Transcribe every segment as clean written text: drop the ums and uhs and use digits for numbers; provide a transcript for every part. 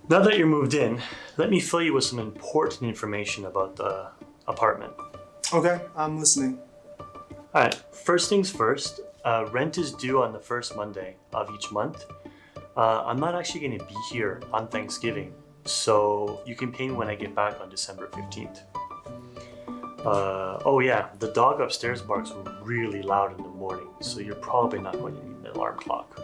Now that you're moved in, let me fill you with some important information about the apartment. Okay, I'm listening. Alright, first things first, rent is due on the first Monday of each month. I'm not actually going to be here on Thanksgiving, so you can pay me when I get back on December 15th. Oh yeah, the dog upstairs barks really loud in the morning, so you're probably not going to need an alarm clock.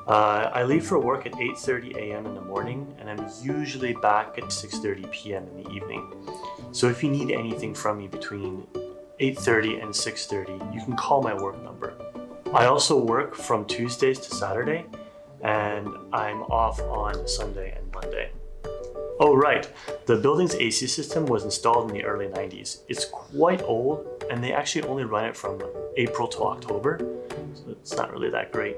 I leave for work at 8:30 a.m. in the morning, and I'm usually back at 6:30 p.m. in the evening. So if you need anything from me between 8:30 and 6:30, you can call my work number. I also work from Tuesdays to Saturday, and I'm off on Sunday and Monday. Oh right, the building's AC system was installed in the early 90s. It's quite old, and they actually only run it from April to October, so it's not really that great.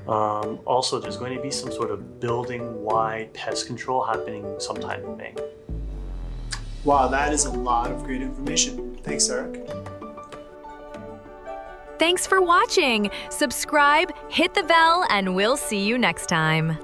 Also, there's going to be some sort of building-wide pest control happening sometime in May. Wow, that is a lot of great information. Thanks, Eric. Thanks for watching. Subscribe, hit the bell, and we'll see you next time.